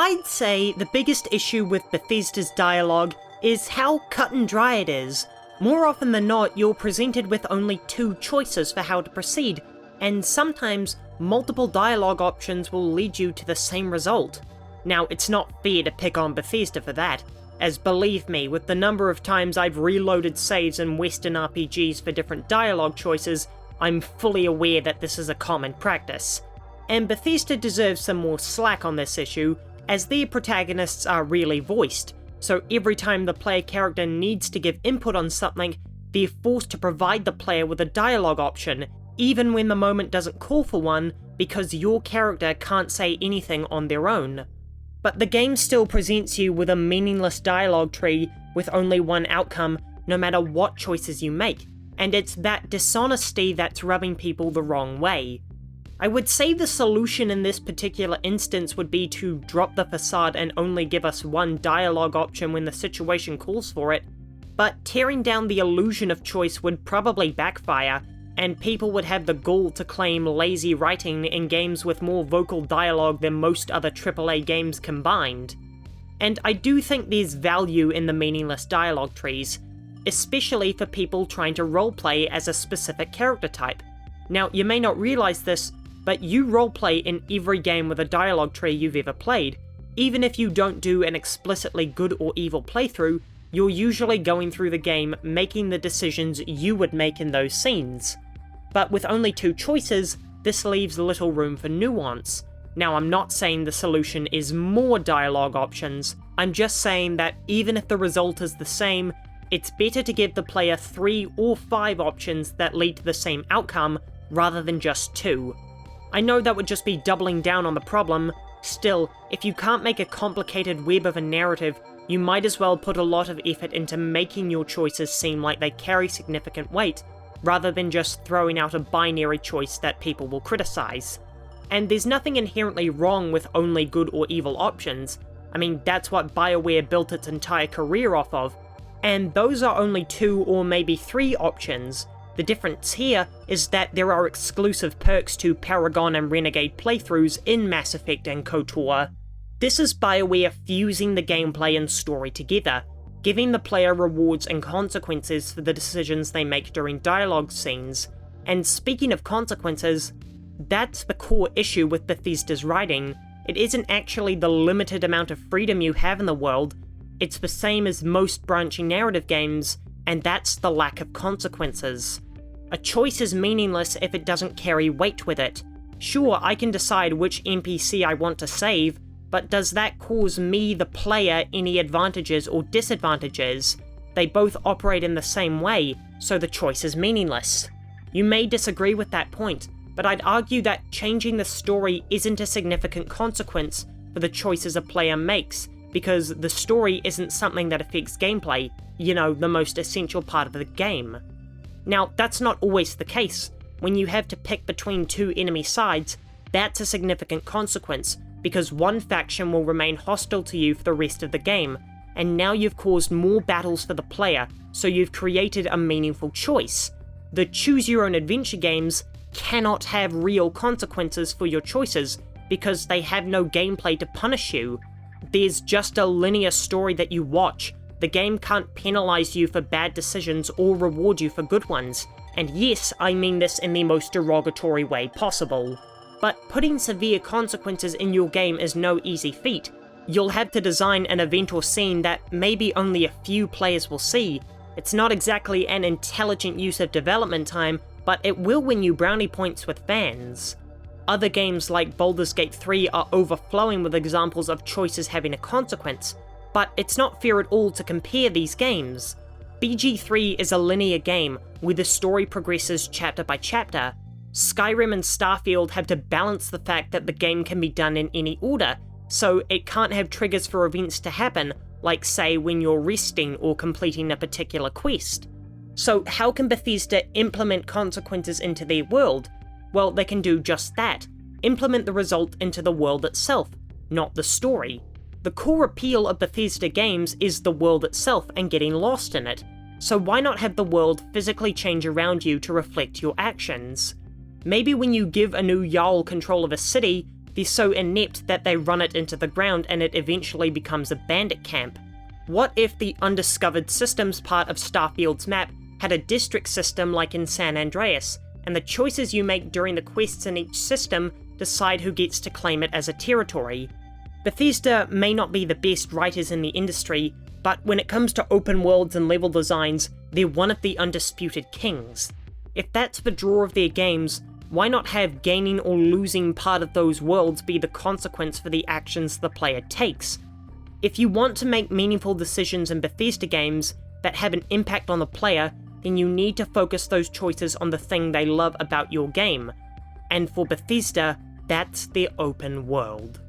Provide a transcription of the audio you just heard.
I'd say the biggest issue with Bethesda's dialogue is how cut and dry it is. More often than not, you're presented with only two choices for how to proceed, and sometimes multiple dialogue options will lead you to the same result. Now, it's not fair to pick on Bethesda for that, as believe me, with the number of times I've reloaded saves in Western RPGs for different dialogue choices, I'm fully aware that this is a common practice. And Bethesda deserves some more slack on this issue, as their protagonists are rarely voiced, so every time the player character needs to give input on something, they're forced to provide the player with a dialogue option, even when the moment doesn't call for one, because your character can't say anything on their own. But the game still presents you with a meaningless dialogue tree with only one outcome, no matter what choices you make, and it's that dishonesty that's rubbing people the wrong way. I would say the solution in this particular instance would be to drop the facade and only give us one dialogue option when the situation calls for it, but tearing down the illusion of choice would probably backfire, and people would have the gall to claim lazy writing in games with more vocal dialogue than most other AAA games combined. And I do think there's value in the meaningless dialogue trees, especially for people trying to roleplay as a specific character type. Now, you may not realize this, but you roleplay in every game with a dialogue tree you've ever played. Even if you don't do an explicitly good or evil playthrough, you're usually going through the game making the decisions you would make in those scenes. But with only two choices, this leaves little room for nuance. Now, I'm not saying the solution is more dialogue options, I'm just saying that even if the result is the same, it's better to give the player 3 or 5 options that lead to the same outcome, rather than just 2. I know that would just be doubling down on the problem. Still, if you can't make a complicated web of a narrative, you might as well put a lot of effort into making your choices seem like they carry significant weight, rather than just throwing out a binary choice that people will criticize. And there's nothing inherently wrong with only good or evil options. I mean, that's what BioWare built its entire career off of, and those are only 2 or maybe 3 options. The difference here is that there are exclusive perks to Paragon and Renegade playthroughs in Mass Effect and KOTOR. This is BioWare fusing the gameplay and story together, giving the player rewards and consequences for the decisions they make during dialogue scenes. And speaking of consequences, that's the core issue with Bethesda's writing. It isn't actually the limited amount of freedom you have in the world, it's the same as most branching narrative games, and that's the lack of consequences. A choice is meaningless if it doesn't carry weight with it. Sure, I can decide which NPC I want to save, but does that cause me, the player, any advantages or disadvantages? They both operate in the same way, so the choice is meaningless. You may disagree with that point, but I'd argue that changing the story isn't a significant consequence for the choices a player makes, because the story isn't something that affects gameplay, you know, the most essential part of the game. Now, that's not always the case. When you have to pick between 2 enemy sides, that's a significant consequence, because one faction will remain hostile to you for the rest of the game, and now you've caused more battles for the player, so you've created a meaningful choice. The choose-your-own-adventure games cannot have real consequences for your choices, because they have no gameplay to punish you. There's just a linear story that you watch. The game can't penalize you for bad decisions or reward you for good ones. And yes, I mean this in the most derogatory way possible. But putting severe consequences in your game is no easy feat. You'll have to design an event or scene that maybe only a few players will see. It's not exactly an intelligent use of development time, but it will win you brownie points with fans. Other games like Baldur's Gate 3 are overflowing with examples of choices having a consequence, but it's not fair at all to compare these games. BG3 is a linear game, where the story progresses chapter by chapter. Skyrim and Starfield have to balance the fact that the game can be done in any order, so it can't have triggers for events to happen, like say when you're resting or completing a particular quest. So how can Bethesda implement consequences into their world? Well, they can do just that. Implement the result into the world itself, not the story. The core appeal of Bethesda games is the world itself and getting lost in it, so why not have the world physically change around you to reflect your actions? Maybe when you give a new Jarl control of a city, they're so inept that they run it into the ground and it eventually becomes a bandit camp? What if the undiscovered systems part of Starfield's map had a district system like in San Andreas, and the choices you make during the quests in each system decide who gets to claim it as a territory? Bethesda may not be the best writers in the industry, but when it comes to open worlds and level designs, they're one of the undisputed kings. If that's the draw of their games, why not have gaining or losing part of those worlds be the consequence for the actions the player takes? If you want to make meaningful decisions in Bethesda games that have an impact on the player, then you need to focus those choices on the thing they love about your game. And for Bethesda, that's their open world.